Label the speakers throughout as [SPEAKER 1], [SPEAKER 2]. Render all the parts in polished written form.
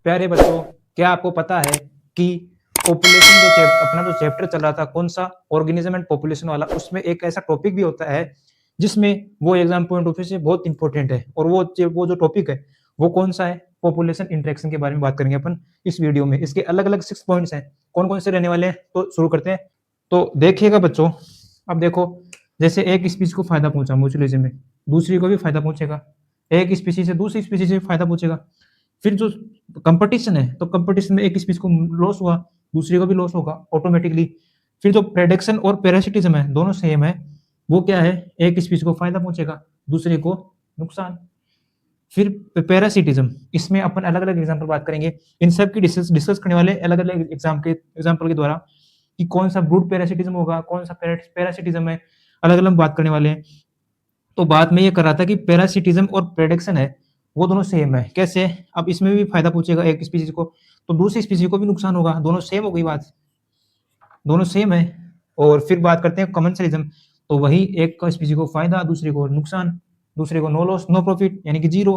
[SPEAKER 1] प्यारे बच्चों, क्या आपको पता है कि पॉपुलेशन अपना जो चैप्टर चल रहा था कौन सा, ऑर्गेनिज्म एंड पॉपुलेशन वाला, उसमें एक ऐसा टॉपिक भी होता है जिसमें वो एग्जाम पॉइंट ऑफ व्यू से बहुत इंपॉर्टेंट है। और वो जो टॉपिक है वो कौन सा है? पॉपुलेशन इंटरेक्शन के बारे में बात करेंगे अपन इस वीडियो में। इसके अलग अलग 6 पॉइंट्स हैं। कौन कौन से रहने वाले हैं तो शुरू करते हैं। तो देखिएगा बच्चों, अब देखो, जैसे एक स्पीशीज को फायदा पहुंचा म्यूचुअलिज्म में, दूसरी को भी फायदा पहुंचेगा। एक स्पीशीज से दूसरी स्पीशीज से फायदा पहुंचेगा। फिर जो कंपटीशन है तो कंपटीशन में एक स्पीशीज को लॉस हुआ, दूसरे को भी लॉस होगा ऑटोमेटिकली। फिर जो प्रेडिक्शन और पैरासिटिज्म है दोनों सेम है। वो क्या है? एक स्पीशीज को फायदा पहुंचेगा, दूसरे को नुकसान। फिर पैरासिटिज्म, इसमें अपन अलग अलग एग्जाम्पल बात करेंगे। इन सब की डिस्कस करने वाले अलग अलग एग्जाम्पल के द्वारा कि कौन सा ब्रूड पैरासिटिज्म होगा, कौन सा पैरासिटिज्म है, अलग अलग बात करने वाले हैं। तो बात में ये कर रहा था कि पैरासिटिज्म और प्रेडिक्शन है वो दोनों सेम है। कैसे? अब इसमें भी फायदा पहुंचेगा एक स्पीशीज को तो दूसरी स्पीशीज को भी नुकसान होगा, दोनों सेम हो गई बात, दोनों सेम है। और फिर बात करते हैं कमेंसलिज्म, तो वही एक स्पीशीज को फायदा, दूसरे को नुकसान, दूसरे को नो लॉस नो प्रॉफिट यानी कि जीरो।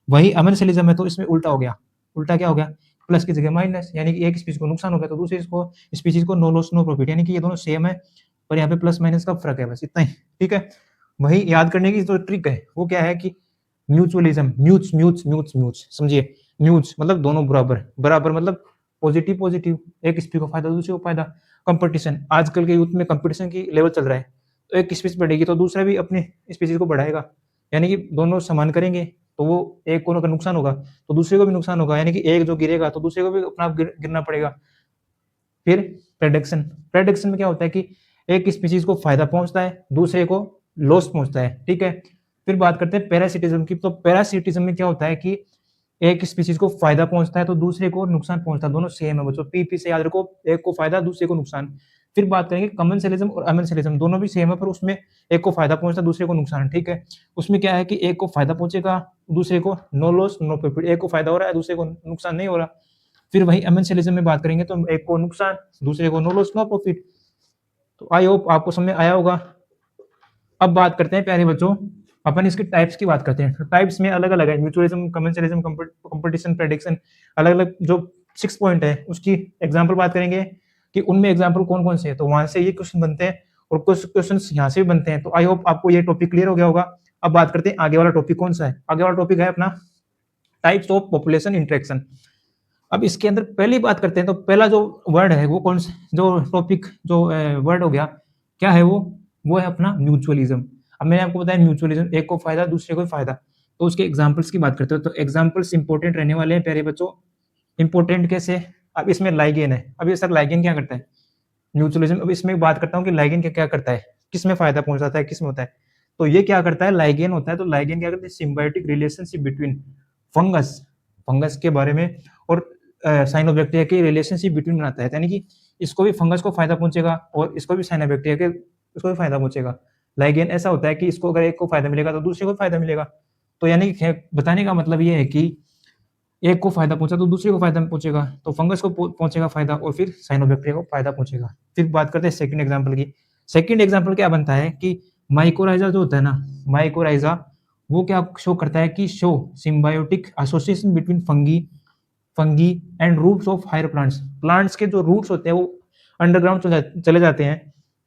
[SPEAKER 1] वही अमेंसलिज्म है तो इसमें उल्टा हो गया। उल्टा क्या हो गया? प्लस की जगह माइनस, यानी कि एक स्पीशीज को नुकसान हो गया तो दूसरी स्पीशीज को नो लॉस नो प्रॉफिट, यानी कि ये दोनों सेम है पर यहाँ पे प्लस माइनस का फर्क है, बस इतना ही। ठीक है, वही याद करने की जो ट्रिक है वो क्या है कि म्यूचुअलिज्म, म्यूच म्यूच म्यूच म्यूच, समझिए। म्यूच मतलब दोनों बराबर, बराबर मतलब पॉजिटिव पॉजिटिव, एक स्पीशीज को फायदा दूसरे को फायदा। कंपटीशन, आजकल के यूथ में कंपटीशन की लेवल चल रहा है तो एक स्पीशीज बढ़ेगी तो दूसरा भी अपनी स्पीशीज को बढ़ाएगा, यानी कि दोनों समान करेंगे तो वो एक को नुकसान होगा तो दूसरे को भी नुकसान होगा, यानी कि एक जो गिरेगा तो दूसरे को भी अपना गिरना पड़ेगा। फिर प्रेडिक्शन, प्रेडिक्शन में क्या होता है कि एक स्पीशीज को फायदा पहुंचता है, दूसरे को लॉस पहुंचता है। ठीक है, फिर बात करते हैं पैरासिटिज्म की। तो पैरासिटिज्म में क्या होता है कि एक स्पीशीज को फायदा पहुंचता है तो दूसरे को नुकसान पहुंचता है, दोनों सेम है बच्चों, पी से याद रखो, एक को फायदा दूसरे को नुकसान। फिर बात करेंगे कमेंसलिज्म और अमेंसलिज्म, दोनों भी सेम है पर उसमें एक को फायदा पहुंचता है दूसरे को नुकसान। ठीक है, उसमें क्या है कि एक को फायदा पहुंचेगा, दूसरे को नो लॉस नो प्रॉफिट, एक को फायदा हो रहा है दूसरे को नुकसान नहीं हो रहा। फिर वही अमेंसलिज्म में बात करेंगे तो एक को नुकसान, दूसरे को नो लॉस नो प्रॉफिट। तो आई होप आपको समझ में आया होगा। अब बात करते हैं प्यारे बच्चों, अपन इसके टाइप्स की बात करते हैं। तो टाइप्स में अलग अलग है, म्यूचुअलिज्म, कमेंसलिज्म, कंपटीशन, प्रेडिक्शन, अलग अलग जो 6 पॉइंट है उसकी एग्जांपल बात करेंगे कि उनमें एग्जांपल कौन कौन से हैं, तो वहां से ये क्वेश्चन बनते हैं और कुछ क्वेश्चन यहाँ से भी बनते हैं। तो आई होप आपको ये टॉपिक क्लियर हो गया होगा। अब बात करते हैं आगे वाला टॉपिक कौन सा है। आगे वाला टॉपिक है अपना टाइप्स ऑफ पॉपुलेशन इंटरेक्शन। अब इसके अंदर पहली बात करते हैं तो पहला जो वर्ड है वो कौन सा, जो टॉपिक जो वर्ड हो गया, क्या है वो है अपना म्यूचुअलिज्म। अब मैंने आपको बताया म्यूचुअलिज्म, एक को फायदा दूसरे को फायदा। तो उसके एग्जांपल्स की बात करते हो तो एग्जांपल्स इंपॉर्टेंट रहने वाले हैं प्यारे बच्चों। इंपॉर्टेंट कैसे? अब इसमें लाइगेन है। अब ये सर लाइगेन क्या करता है? म्यूचुअलिज्म। अब इसमें बात करता हूँ कि लाइगेन क्या क्या करता है, किस में फायदा पहुंचाता है, किस में होता है। तो ये क्या करता है? लाइगेन होता है। तो लाइगेन क्या करता है? Symbiotic relationship between fungus, fungus के बारे में और साइनोबैक्टीरिया के रिलेशनशिप बिटवीन बनाता है, यानी कि इसको भी फंगस को फायदा पहुंचेगा और इसको भी साइनोबैक्टीरिया के उसको भी फायदा पहुंचेगा। लाइगेन ऐसा होता है कि इसको अगर एक को फायदा मिलेगा तो दूसरे को फायदा मिलेगा। तो यानी कि बताने का मतलब ये है कि एक को फायदा पहुंचा तो दूसरे को फायदा पहुंचेगा, तो फंगस को पहुंचेगा फायदा और फिर साइनोबैक्टीरिया को फायदा पहुंचेगा। फिर बात करते हैं सेकंड एग्जांपल की। सेकंड एग्जांपल क्या बनता है कि माइकोराइजा जो होता है ना, माइकोराइजा वो क्या शो करता है कि show symbiotic association between fungi and roots of higher plants. Plants के जो रूट्स होते हैं वो अंडरग्राउंड चले जाते हैं।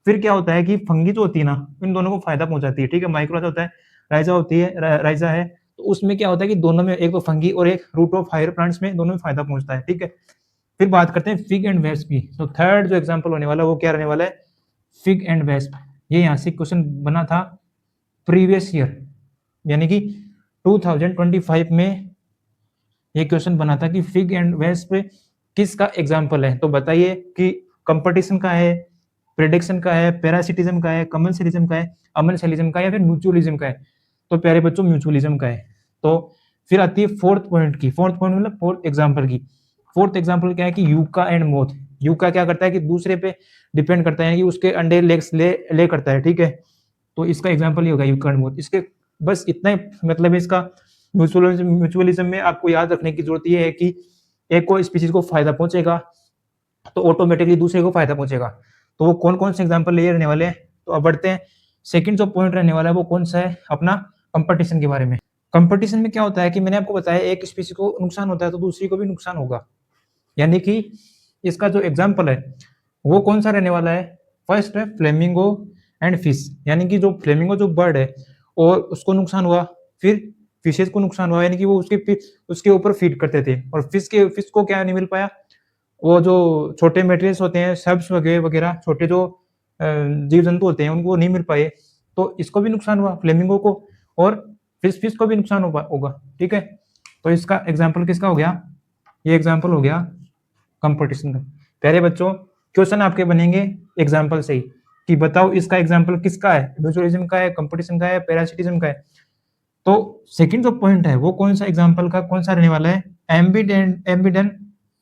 [SPEAKER 1] फिर क्या होता है कि फंगी जो होती है ना, इन दोनों को फायदा पहुंचाती है। ठीक है, माइक्रोराइजा होता है, राइजा होती है, राइजा है। तो उसमें क्या होता है कि दोनों में, एक तो फंगी और एक रूट ऑफ हायर प्लांट्स में, दोनों में फायदा पहुंचता है। ठीक है, फिर बात करते हैं फिग एंड वेस्प की। तो थर्ड जो एग्जांपल होने वाला है वो क्या रहने वाला है? Fig and wasp. ये यहाँ से क्वेश्चन बना था प्रीवियस ईयर, यानी कि 2025 में ये क्वेश्चन बना था कि फिग एंड वेस्प किसका एग्जाम्पल है। तो बताइए कि कंपटीशन का है, प्रेडिक्शन का है, पैरासिटिज्म का है, कमेंसलिज्म का है, अमेंसलिज्म का है या फिर म्यूचुअलिज्म का है। तो प्यारे बच्चों म्यूचुअलिज्म का है। तो फिर आती है फोर्थ पॉइंट की। फोर्थ पॉइंट मतलब फोर्थ एग्जाम्पल की। फोर्थ एग्जाम्पल क्या है कि यूका एंड मोथ। यूका क्या करता है कि दूसरे पे डिपेंड करता है कि उसके अंडे लेग्स ले करता है। ठीक है, तो इसका एग्जाम्पल ये होगा यूका एंड मोथ। इसके बस इतना ही मतलब इसका म्यूचुअलिज्म में आपको याद रखने की जरूरत ये है कि एक को स्पीशीज को फायदा पहुंचेगा तो ऑटोमेटिकली दूसरे को फायदा पहुंचेगा। तो वो कौन कौन से एग्जांपल ले रहने वाले हैं। तो अब बढ़ते हैं, सेकंड जो पॉइंट रहने वाला है वो कौन सा है? अपना कंपटीशन के बारे में। कंपटीशन में क्या होता है कि मैंने आपको बताया एक स्पीसी को नुकसान होता है तो दूसरी को भी नुकसान होगा, यानी कि इसका जो एग्जाम्पल है वो कौन सा रहने वाला है, फर्स्ट है फ्लेमिंगो एंड फिश, यानी कि जो फ्लेमिंगो जो बर्ड है और उसको नुकसान हुआ, फिर फिशेज को नुकसान हुआ, यानी कि वो उसके ऊपर फीड करते थे और फिश को क्या नहीं मिल पाया, वो जो छोटे मटेरियल्स होते हैं सब्स वगैरह वगैरह छोटे जो जीव जंतु होते हैं उनको नहीं मिल पाए, तो इसको भी नुकसान हुआ फ्लेमिंगो को, और फिश को भी नुकसान होगा। ठीक है, तो इसका एग्जाम्पल किसका हो गया, ये एग्जाम्पल हो गया कंपटीशन का। प्यारे बच्चों, क्वेश्चन आपके बनेंगे एग्जाम्पल से ही कि बताओ इसका एग्जाम्पल किसका है, म्यूचुअलिज्म का है, कंपटीशन का है, पैरासिटिज्म का है। तो सेकंड जो पॉइंट है वो कौन सा एग्जाम्पल का कौन सा रहने वाला है, एम्बिडेन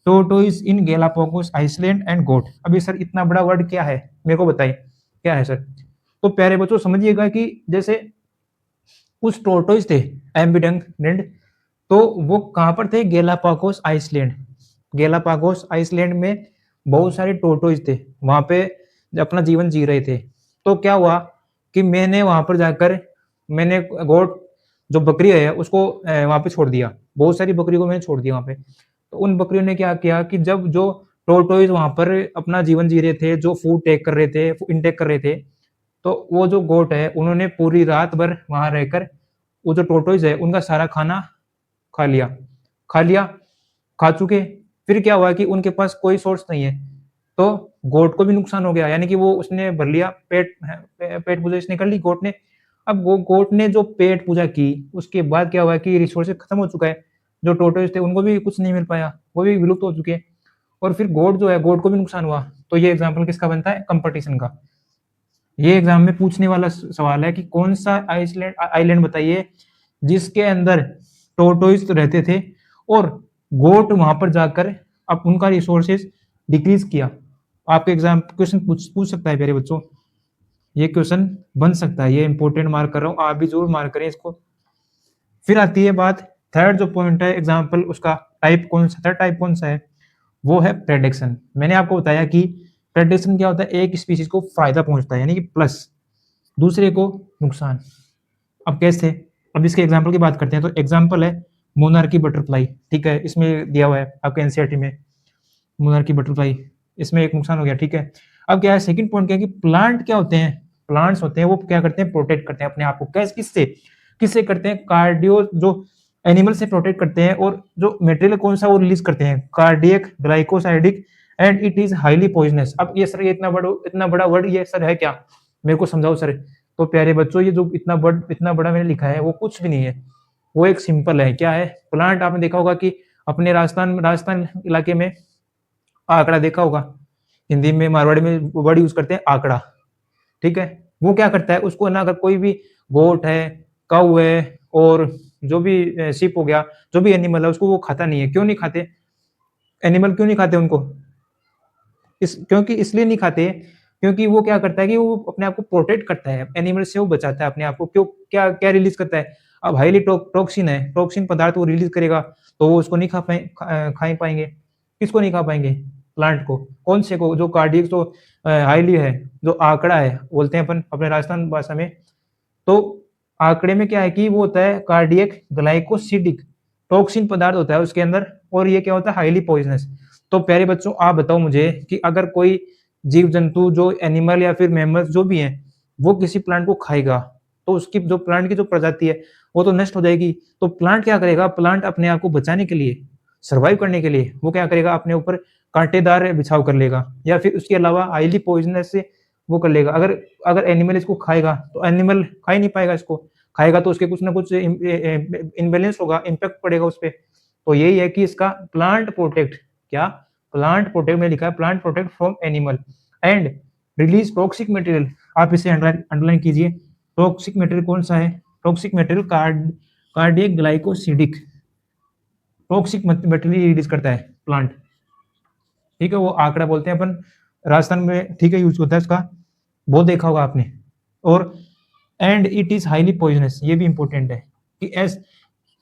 [SPEAKER 1] tortoise in Galapagos island and goat. अभी सर इतना बड़ा वर्ड क्या है, मेरे को बताइए क्या है सर। तो प्यारे बच्चों समझिएगा कि जैसे उस टोटोइस थे एम्बिडेंट, तो वो कहाँ पर थे, गैलापागोस आइसलैंड। गैलापागोस आइसलैंड में बहुत सारे टोटोइस थे, वहां पे अपना जीवन जी रहे थे। तो क्या हुआ कि मैंने वहां पर जाकर मैंने गोट जो बकरी है उसको वहां पे छोड़ दिया, बहुत सारी बकरी को मैंने छोड़ दिया वहां पे। तो उन बकरियों ने क्या किया कि जब जो टोटोइस वहां पर अपना जीवन जी रहे थे, जो फूड टेक कर रहे थे, इनटेक कर रहे थे, तो वो जो गोट है उन्होंने पूरी रात भर वहां रहकर वो जो टोटोइस है उनका सारा खाना खा लिया खा लिया खा चुके। फिर क्या हुआ कि उनके पास कोई सोर्स नहीं है, तो गोट को भी नुकसान हो गया, यानी कि वो उसने भर लिया पेट पूजा इसने कर ली गोट ने। अब वो गोट ने जो पेट पूजा की उसके बाद क्या हुआ कि रिसोर्सेज खत्म हो चुका है, जो टोटोइस थे उनको भी कुछ नहीं मिल पाया, वो भी विलुप्त हो चुके। और फिर गोट जो है गोट को भी नुकसान हुआ। तो ये एग्जाम्पल किसका बनता है, कंपटीशन का। ये एग्जाम में पूछने वाला सवाल है कि कौन सा आइलैंड बताइए जिसके अंदर टोटोइस रहते थे और गोट वहां पर जाकर अब उनका रिसोर्सेज डिक्रीज किया। आपके एग्जाम क्वेश्चन पूछ सकता है प्यारे बच्चों, ये क्वेश्चन बन सकता है, ये इंपॉर्टेंट मार्क कर रहा हूँ, आप भी जरूर मार्क करें इसको। फिर आती है बात, थर्ड जो पॉइंट है एग्जाम्पल उसका टाइप कौन सा, थर्ड टाइप कौन सा है, वो है प्रेडिक्शन। मैंने आपको बताया कि प्रेडिक्शन क्या होता है, एक स्पीशीज को फायदा पहुंचता है यानी कि प्लस, दूसरे को नुकसान। अब कैसे, अब इसके एग्जाम्पल की बात करते हैं। तो एग्जाम्पल है मोनार्की बटरफ्लाई, ठीक है, इसमें दिया हुआ है आपके एनसीईआरटी में मोनार्की बटरफ्लाई, इसमें एक नुकसान हो गया। ठीक है, अब क्या है सेकंड पॉइंट क्या है कि प्लांट क्या होते हैं, प्लांट्स होते हैं वो क्या करते हैं, प्रोटेक्ट करते हैं अपने आप को, कैसे किससे किससे करते हैं, कार्डियो जो एनिमल से प्रोटेक्ट करते हैं, और जो मटेरियल कौन सा वो रिलीज करते हैं, cardiac glycosidic and it is highly poisonous. अब ये सर ये इतना बड़ा वर्ड ये सर है क्या, मेरे को समझाओ सर। तो प्यारे बच्चों ये जो इतना बड़ा मैंने लिखा है वो कुछ भी नहीं है, वो एक सिंपल है, क्या है, प्लांट। आपने देखा होगा कि अपने राजस्थान इलाके में आंकड़ा देखा होगा, हिंदी में मारवाड़ी में वर्ड यूज करते हैं आंकड़ा, ठीक है। वो क्या करता है, उसको ना अगर कोई भी गोट है, काऊ है, और जो भी शिप हो गया, जो भी एनिमल है उसको वो खाता नहीं है। क्यों नहीं खाते, एनिमल क्यों नहीं खाते उनको, क्योंकि इसलिए नहीं खाते क्योंकि वो क्या करता है कि वो अपने आप को प्रोटेक्ट करता है, एनिमल से वो बचाता है अपने आप को। क्यों, क्या क्या रिलीज करता है, अब हाईली टॉक्सिन है, टॉक्सिन पदार्थ वो रिलीज करेगा, तो वो उसको नहीं खा पाएंगे। किसको नहीं खा पाएंगे, प्लांट को, कौन से को, जो कार्डियक जो हाईली है, जो आंकड़ा है बोलते हैं अपन अपने राजस्थान भाषा में। तो आंकड़े में क्या है कि वो होता है कार्डियक ग्लाइकोसिडिक, टॉक्सिन पदार्थ होता है उसके अंदर, और ये क्या होता है, हाईली पॉइजनस। तो प्यारे बच्चों आप बताओ मुझे कि अगर कोई जीव जंतु जो एनिमल या फिर मैमल्स जो भी हैं वो किसी प्लांट को खाएगा, तो उसकी जो प्लांट की जो प्रजाति है वो तो नष्ट हो जाएगी। तो प्लांट क्या करेगा, प्लांट अपने आप को बचाने के लिए, सर्वाइव करने के लिए वो क्या करेगा, अपने ऊपर कांटेदार बिछाव कर लेगा, या फिर उसके अलावा हाईली पॉइजनस से वो कर लेगा। अगर अगर एनिमल इसको खाएगा तो एनिमल खा ही नहीं पाएगा, इसको खाएगा तो उसके कुछ ना कुछ इम्बेलेंस होगा, इम्पैक्ट पड़ेगा उस पर। तो यही है कि इसका प्लांट प्रोटेक्ट, क्या, प्लांट प्रोटेक्ट में लिखा है plant protect from animal and release toxic material. आप इसे अंडरलाइन कीजिए, टॉक्सिक मटेरियल कौन सा है, toxic material cardiac glycosidic, toxic material release करता है प्लांट, ठीक है। वो आंकड़ा बोलते हैं अपन राजस्थान में, ठीक है, यूज होता है उसका, बहुत देखा होगा आपने। और and it is highly poisonous, ये भी इंपॉर्टेंट है कि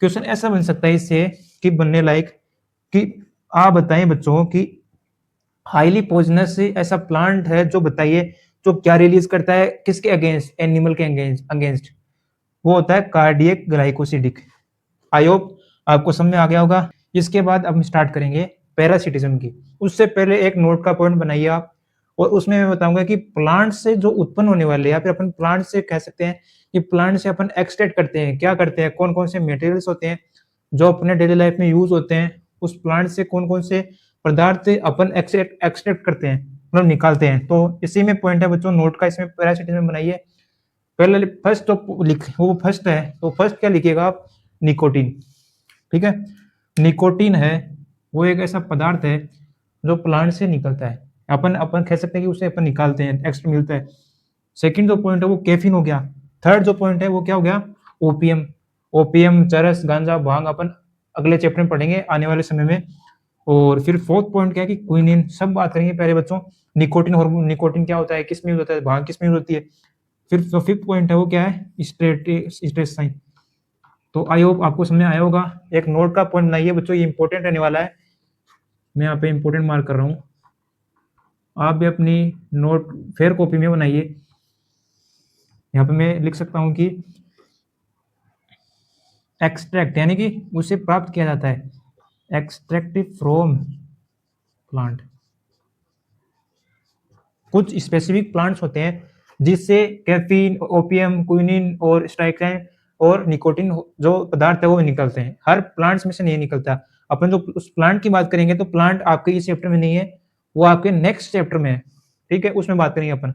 [SPEAKER 1] क्वेश्चन ऐसा बन सकता है इससे कि बनने लायक कि आप बताएं बच्चों कि हाईली पॉइजनस ऐसा प्लांट है जो बताइए जो क्या रिलीज करता है, किसके अगेंस्ट, एनिमल के अगेंस्ट, वो होता है कार्डियक ग्लाइकोसिडिक। आई होप आपको समझ में आ गया होगा। इसके बाद अब हम स्टार्ट करेंगे पैरासिटिज्म की। उससे पहले एक नोट का पॉइंट बनाइए आप, और उसमें मैं बताऊंगा कि प्लांट से जो उत्पन्न होने वाले, या फिर अपन प्लांट से कह सकते हैं कि प्लांट से अपन एक्सट्रैक्ट करते हैं, क्या करते हैं, कौन कौन से मटेरियल्स होते हैं जो अपने डेली लाइफ में यूज होते हैं, उस प्लांट से कौन कौन से पदार्थ अपन एक्सट्रैक्ट करते हैं, मतलब निकालते हैं। तो इसी में पॉइंट है बच्चों नोट का, इसमें पैरासिटिज्म बनाइए। पहले फर्स्ट तो वो फर्स्ट है, तो फर्स्ट क्या लिखिएगा आप, निकोटीन। ठीक है, निकोटीन है वो एक ऐसा पदार्थ है जो प्लांट से निकलता है, अपन अपन कह सकते हैं कि उसे अपन निकालते हैं, एक्स्ट्रा मिलता है। सेकंड जो पॉइंट है वो कैफीन हो गया। थर्ड जो पॉइंट है वो क्या हो गया, ओपीएम। ओपीएम, चरस, गांजा, भांग अपन अगले चैप्टर में पढ़ेंगे आने वाले समय में। और फिर फोर्थ पॉइंट क्या है कि क्विनिन, सब बात करेंगे पहले बच्चों। निकोटिन हार्मोन, निकोटिन क्या होता है, किस में यूज होता है, भांग किस में यूज होती है। फिर जो फिफ्थ पॉइंट है वो क्या है, स्ट्रेस साइन। तो आई होप आपको समझ में आया होगा। एक नोट का पॉइंट बनाइए बच्चों, ये इंपॉर्टेंट रहने वाला है, मैं यहाँ पे इंपॉर्टेंट मार्क कर रहा हूँ। आप भी अपनी नोट फेयर कॉपी में बनाइए। यहाँ पे मैं लिख सकता हूँ कि एक्सट्रैक्ट यानी कि उसे प्राप्त किया जाता है, एक्सट्रैक्टिव फ्रॉम प्लांट। कुछ स्पेसिफिक प्लांट्स होते हैं जिससे कैफीन, ओपीएम, क्विनिन और स्ट्राइकाइन और निकोटिन जो पदार्थ है वो निकलते हैं। हर प्लांट्स में से नहीं निकलता। अपन जो उस प्लांट की बात करेंगे तो प्लांट आपके इस चैप्टर में नहीं है, वो आपके नेक्स्ट चैप्टर में है। ठीक है, उसमें बात करेंगे अपन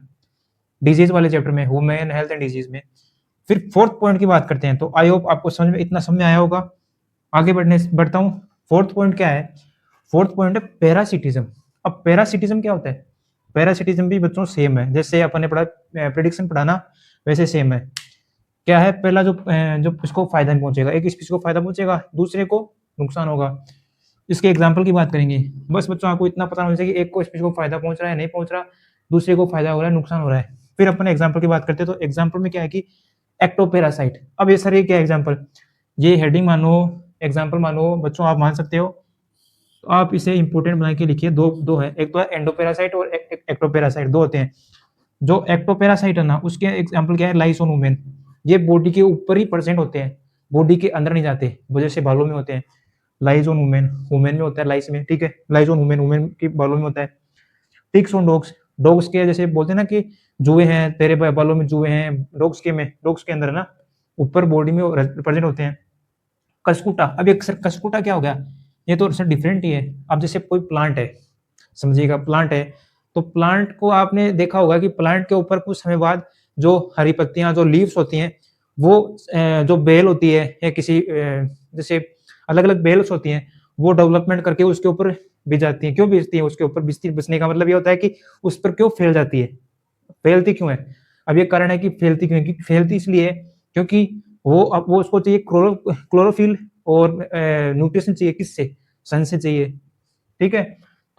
[SPEAKER 1] डिजीज वाले चैप्टर में, ह्यूमन हेल्थ एंड डिजीज में। फिर फोर्थ पॉइंट की बात करते हैं। तो आई होप आपको समझ में इतना समझ में आया होगा। आगे बढ़ता हूँ। फोर्थ पॉइंट क्या है, फोर्थ पॉइंट है पैरासिटिज्म। अब पैरासिटिज्म क्या होता है, पैरासिटिज्म भी बच्चों सेम है, जैसे अपन ने पढ़ा प्रेडिक्शन पढ़ाना वैसे सेम है। क्या है, पहला जो जो इसको फायदा नहीं पहुंचेगा, एक स्पीशीज को फायदा पहुंचेगा, दूसरे को नुकसान होगा। इसके एग्जाम्पल की बात करेंगे। बस बच्चों आपको इतना पता होना चाहिए कि एक को स्पीशीज को फायदा पहुंच रहा है, नहीं पहुंच रहा, दूसरे को फायदा हो रहा है, नुकसान हो रहा है। फिर अपन एग्जाम्पल की बात करते हैं। तो एग्जाम्पल में क्या है कि एक्टोपैरासाइट। अब ये सर ये क्या एग्जाम्पल, ये हेडिंग मानो, एग्जाम्पल मानो बच्चों, आप मान सकते हो। तो आप इसे इंपोर्टेंट बना के लिखिए। दो दो है, एक तो है एंडोपैरासाइट और एक्टोपैरासाइट, दो होते हैं। जो एक्टोपैरासाइट है ना, उसके एग्जाम्पल क्या है, लाइसोन। ये बॉडी के ऊपर ही प्रेजेंट होते हैं, बॉडी के अंदर नहीं जाते, वजह से बालों में होते हैं। लाइजोन वुमेन, वुमेन में होता है, लाइस में। ठीक है, लाइजोन वुमेन, वुमेन की बालों में होता है। टिक्स ऑन डॉग्स, डॉग्स के जैसे बोलते हैं ना कि जुए हैं तेरे बालों में, जुए हैं डॉग्स के में, डॉग्स के अंदर ना ऊपर बॉडी में प्रेजेंट होते हैं। कसकुटा, अब एक सर कसकुटा क्या हो गया, ये तो सर डिफरेंट ही है। अब जैसे कोई प्लांट है, समझिएगा प्लांट है, तो प्लांट को आपने देखा होगा कि प्लांट के ऊपर कुछ समय बाद जो हरी पत्तियां, जो लीव्स होती हैं, वो जो बेल होती है या किसी जैसे अलग अलग बेल्स होती हैं, वो डेवलपमेंट करके उसके ऊपर बिछ जाती हैं। क्यों बिछती है उसके ऊपर, बिछने का मतलब ये होता है कि उस पर क्यों फैल जाती है, फैलती क्यों है। अब ये कारण है कि फैलती क्यों है, क्योंकि फैलती इसलिए है क्योंकि वो उसको चाहिए क्लोरोफिल और न्यूट्रिशन चाहिए, किससे, सन से चाहिए। ठीक है,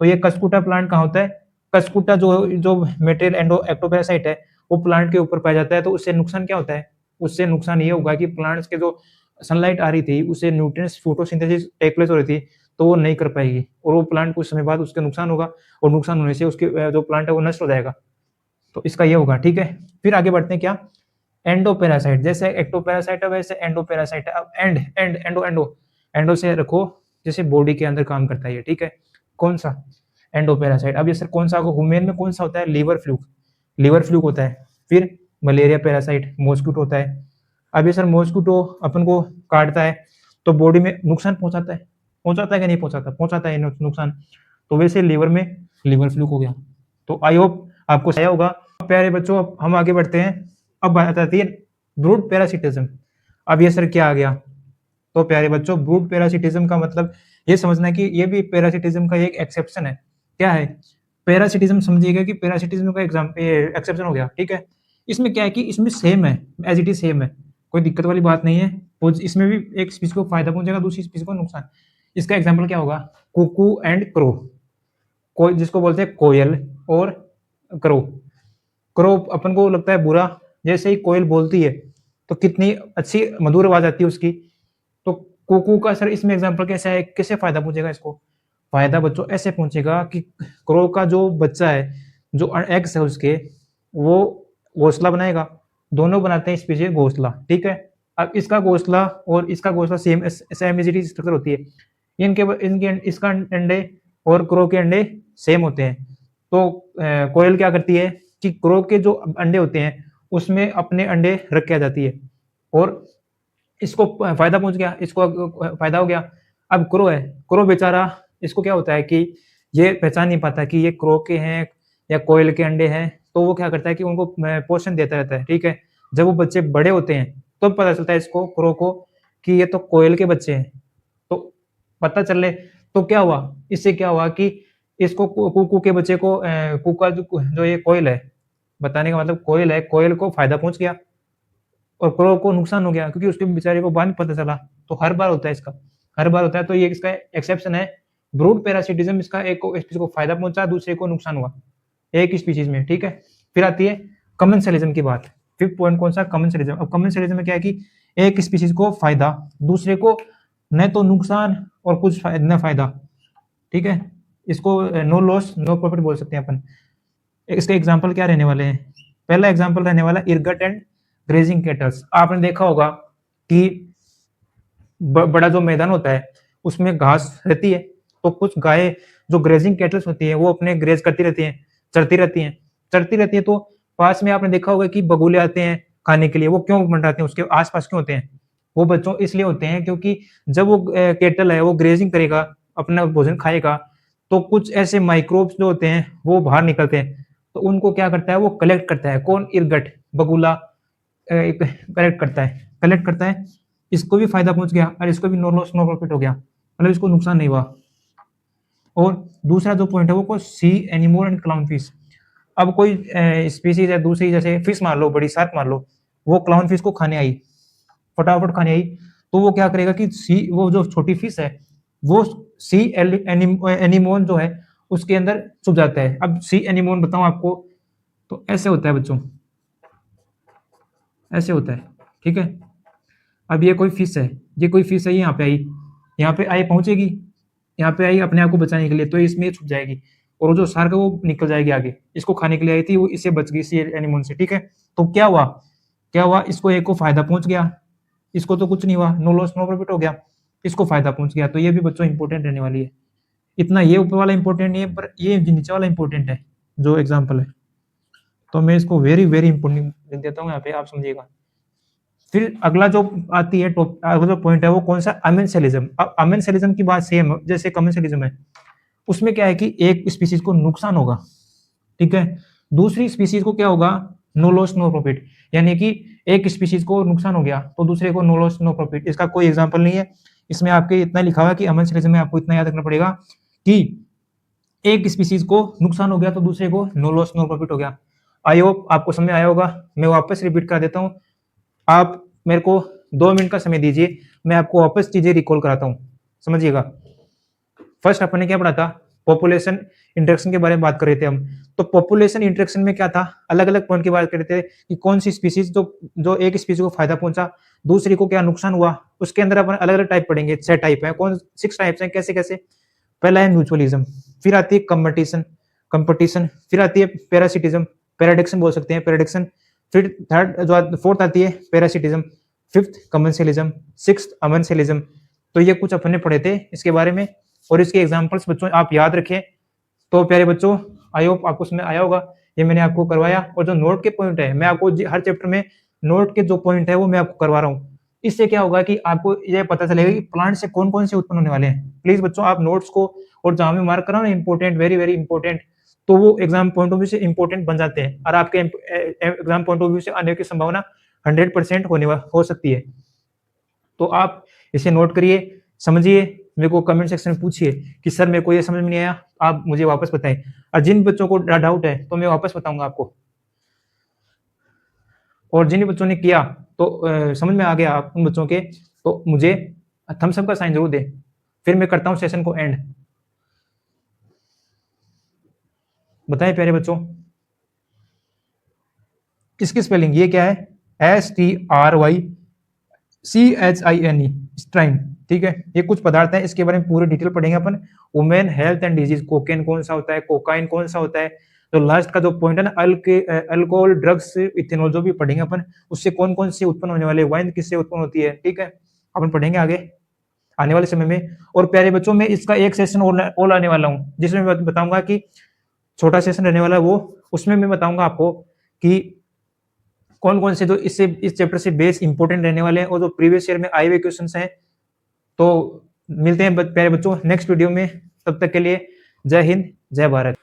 [SPEAKER 1] तो ये कसकुटा प्लांट कहाँ होता है, कसकुटा जो जो मेटेरियल एक्टोपैरासाइट है वो प्लांट के ऊपर पाया जाता है। तो उससे नुकसान क्या होता है, उससे नुकसान ये होगा कि प्लांट्स के जो सनलाइट आ रही थी उससे न्यूट्रिएंट्स फोटोसिंथेसिस टेक प्लेस हो रही थी, तो वो नहीं कर पाएगी, और वो प्लांट कुछ समय बाद उसके नुकसान होगा, और नुकसान होने से उसके जो प्लांट है वो नष्ट हो जाएगा। तो इसका ये होगा। ठीक है, फिर आगे बढ़ते हैं। क्या, एंडोपैरासाइट, जैसे एक्टोपैरासाइट है वैसे एंडोपैरासाइट है। अब एंडो से रखो, जैसे बॉडी के अंदर काम करता है ये। ठीक है, कौन सा, एंडोपैरासाइट। अब ये सर कौन सा, ह्यूमन में कौन सा होता है, लीवर फ्लूक होता है। फिर मलेरिया पैरासाइट, मॉस्किटो होता है। अब ये सर मॉस्किटो अपन को काटता है तो बॉडी में नुकसान पहुंचाता है कि नहीं पहुंचाता, पहुंचाता है नुकसान। तो वैसे लीवर में लीवर फ्लूक हो गया। तो आई होप आपको सही होगा। प्यारे बच्चों, अब हम आगे बढ़ते हैं। अब बात आती है ब्रूड पैरासिटिज्म। अब ये सर क्या आ गया, तो प्यारे बच्चों ब्रूड पैरासिटिज्म का मतलब ये समझना कि ये भी पैरासिटिज्म का एक एक्सेप्शन है। क्या है, पैरासिटिज्म समझिएगा कि पैरासिटिज्म का एग्जाम्पल एक्सेप्शन हो गया। ठीक है, इसमें क्या है कि इसमें सेम है, एज इट इज सेम है, कोई दिक्कत वाली बात नहीं है। इसमें भी एक स्पीच को फायदा पहुंचेगा, दूसरी स्पीच को नुकसान। इसका एग्जाम्पल क्या होगा, कुकू एंड क्रो, कोई जिसको बोलते हैं कोयल और क्रो। क्रो अपन को लगता है बुरा, जैसे ही कोयल बोलती है तो कितनी अच्छी मधुर आवाज आती है उसकी। तो कुकू का सर इसमें एग्जांपल कैसा है, किसे फायदा पहुंचेगा, इसको फायदा बच्चों ऐसे पहुंचेगा कि क्रो का जो बच्चा है, जो एग्स है उसके, वो घोंसला बनाएगा। दोनों बनाते हैं स्पीशीज घोंसला। ठीक है, अब इसका घोंसला और इसका घोंसला सेम स्ट्रक्चर होती है। इनके इनके इसका अंडे और क्रो के अंडे सेम होते हैं। तो कोयल क्या करती है कि क्रो के जो अंडे होते हैं उसमें अपने अंडे रख के आ जाती है और इसको फायदा पहुंच गया, इसको फायदा हो गया। अब क्रो है, क्रो बेचारा इसको क्या होता है कि ये पहचान नहीं पाता कि ये क्रो के हैं या कोयल के अंडे हैं, तो वो क्या करता है कि उनको पोषण देता रहता है, ठीक है। जब वो बच्चे बड़े होते हैं तो पता चलता है इसको क्रो को कि ये तो कोयल के बच्चे हैं। तो पता चले तो क्या हुआ, इससे क्या हुआ कि इसको कुकू के बच्चे को कुका जो ये कोयल है, बताने का मतलब कोयल है, कोयल को फायदा पहुंच गया और क्रो को नुकसान हो गया क्योंकि उसके बेचारे को बाद में पता चला। तो हर बार होता है इसका, हर बार होता है। तो ये इसका एक्सेप्शन है। ब्रूड पैरासिटिज्म, इसका एक स्पीशीज को फायदा पहुंचा, दूसरे को नुकसान हुआ एक स्पीशीज में, ठीक है। फिर आती है कमेंसलिज्म की बात। फिफ्थ पॉइंट कौन सा, कमेंसलिज्म। अब कमेंसलिज्म में क्या है कि एक स्पीशीज को फायदा, दूसरे को न तो नुकसान और कुछ न फायदा, ठीक है। इसको नो लॉस नो प्रॉफिट बोल सकते हैं अपन। इसके एग्जाम्पल क्या रहने वाले हैं, पहला एग्जाम्पल रहने वाला इरगट एंड ग्रेजिंग कैटल्स। आपने देखा होगा कि बड़ा जो मैदान होता है उसमें घास रहती है, तो कुछ गाय जो ग्रेजिंग कैटल्स होती है वो अपने ग्रेज करती रहती हैं, चरती रहती हैं, चरती रहती है। तो पास में आपने देखा होगा कि बगुले आते हैं खाने के लिए। वो क्यों मंडराते हैं, उसके आसपास क्यों होते हैं, वो बच्चों इसलिए होते हैं क्योंकि जब वो कैटल है वो ग्रेजिंग करेगा, अपना भोजन खाएगा, तो कुछ ऐसे माइक्रोब्स जो होते हैं वो बाहर निकलते हैं, तो उनको क्या करता है वो कलेक्ट करता है। कौन, इरगट, बगुला कलेक्ट करता है, कलेक्ट करता है। इसको भी फायदा पहुंच गया और इसको भी नो लॉस नो प्रॉफिट हो गया, मतलब इसको नुकसान नहीं हुआ। और दूसरा जो पॉइंट है वो को सी एनिमोर एंड क्लाउन फिश। अब कोई स्पीसीज है दूसरी, जैसे फिश मान लो, बड़ी शार्क मान लो, वो क्लाउन फिश को खाने आई, फटाफट खाने आई, तो वो क्या करेगा कि सी, वो जो छोटी फिश है वो सी एनिमोन जो है उसके अंदर छुप जाता है। अब सी एनिमोन बताऊं आपको, तो ऐसे होता है बच्चों, ऐसे होता है, ठीक है। अब ये कोई फिश है, ये कोई फिश है, यहाँ पे आई, यहाँ पे आई पहुंचेगी, यहाँ पे आई अपने आप को बचाने के लिए, तो इसमें छुप जाएगी और जो शार्क है वो निकल जाएगी आगे, इसको खाने के लिए आई थी, वो इससे बच गई सी एनिमोन से, ठीक है। तो क्या हुआ, क्या हुआ, इसको एक को फायदा पहुंच गया, इसको तो कुछ नहीं हुआ, नो लॉस नो प्रॉफिट हो गया, इसको फायदा पहुंच गया। तो ये भी बच्चों इंपॉर्टेंट रहने वाली है। इतना ये ऊपर वाला इंपॉर्टेंट नहीं है, पर ये नीचे वाला इंपॉर्टेंट है जो एग्जाम्पल है, तो मैं इसको वेरी वेरी इंपॉर्टेंट लिख देता हूँ यहाँ पे, आप समझिएगा। फिर अगला जो आती है अगला जो पॉइंट है वो कौन सा, अमेंसेलिज्म। अब अमेंसेलिज्म की बात सेम जैसे कमेंसेलिज्म है, उसमें क्या है कि एक स्पीसीज को नुकसान होगा, ठीक है, दूसरी स्पीसीज को क्या होगा, नो लॉस नो प्रॉफिट। यानी कि एक स्पीसीज को नुकसान हो गया तो दूसरे को नो लॉस नो प्रॉफिट। इसका कोई एग्जांपल नहीं है, इसमें आपके इतना लिखा हुआ है कि अमेंसेलिज्म में आपको इतना याद रखना पड़ेगा कि एक स्पीसीज को नुकसान हो गया तो दूसरे को नो लॉस नो प्रॉफिट हो गया। आई होप आपको समझ आया होगा। मैं वापस रिपीट कर देता हूँ, आप मेरे को 2 मिनट का समय दीजिए, मैं आपको वापस चीजें रिकॉल कराता हूँ, समझिएगा। फर्स्ट अपन ने क्या पढ़ा था, पॉपुलेशन इंटरेक्शन के बारे में बात कर रहे थे हम। तो पॉपुलेशन इंटरेक्शन में क्या था, अलग अलग पॉइंट की बात कर रहे थे कि कौन सी स्पीसीज जो एक स्पीसीज को फायदा पहुंचा, दूसरी को क्या नुकसान हुआ। उसके अंदर अपन अलग अलग टाइप पढ़ेंगे, 6 टाइप है, कौन 6 टाइप्स हैं, कैसे कैसे। पहला है म्यूचुअलिज्म, फिर आती है कंपटीशन, कंपटीशन, फिर आती है पैरासिटिज्म, पैराडिक्शन बोल सकते हैं, पैराडिक्शन, फिर थर्ड जो फोर्थ आती है parasitism, fifth commensalism, sixth amensalism. तो ये कुछ अपन ने पढ़े थे इसके बारे में, और इसके एग्जांपल्स बच्चों आप याद रखें। तो प्यारे बच्चों, आई होप आपको समझ आया होगा, ये मैंने आपको करवाया। और जो नोट के पॉइंट है, मैं आपको हर चैप्टर में नोट के जो पॉइंट है वो मैं आपको करवा रहा हूँ। इससे क्या होगा कि आपको ये पता चलेगा कि प्लांट से कौन कौन से उत्पन्न होने वाले हैं। प्लीज बच्चों आप नोट्स को और जहां में मार्क करा ना इंपॉर्टेंट, वेरी वेरी इंपॉर्टेंट, तो वो एग्जाम पॉइंट ऑफ व्यू से इंपॉर्टेंट बन जाते हैं और आपके एग्जाम पॉइंट ऑफ व्यू से आने की संभावना 100% हो सकती है। तो आप इसे नोट करिए, समझिए, मेरे को कमेंट सेक्शन में पूछिए कि सर मेरे को ये समझ में नहीं आया, आप मुझे वापस बताएं। और जिन बच्चों को डाउट है तो मैं वापस बताऊंगा आपको, और जिन बच्चों ने किया तो समझ में आ गया आप उन बच्चों के, तो मुझे थम्स अप का साइन जरूर दे। फिर मैं करता हूं सेशन को एंड। बताएं प्यारे बच्चों, इसकी स्पेलिंग ये क्या है, STRYCHINE, स्ट्राइन, ठीक है। ये कुछ पदार्थ है, इसके बारे में पूरी डिटेल पढ़ेंगे अपन। Women health and disease, cocaine कौन सा होता है, कोकाइन कौन सा होता है, तो लास्ट का जो पॉइंट है ना, अल्कोहल, ड्रग्स, इथेनॉल जो भी पढ़ेंगे अपन, उससे कौन कौन से उत्पन्न होने वाले, वाइन किससे उत्पन्न होती है, ठीक है, अपन पढ़ेंगे आगे आने वाले समय में। और प्यारे बच्चों, मैं इसका एक सेशन और आने वाला हूँ, जिसमें मैं बताऊंगा कि छोटा सेशन रहने वाला है वो, उसमें मैं बताऊंगा आपको कि कौन कौन से जो इससे इस चैप्टर से बेस इंपॉर्टेंट रहने वाले हैं और जो प्रीवियस ईयर में आए हुए क्वेश्चंस हैं। तो मिलते हैं प्यारे बच्चों नेक्स्ट वीडियो में, तब तक के लिए जय हिंद, जय भारत।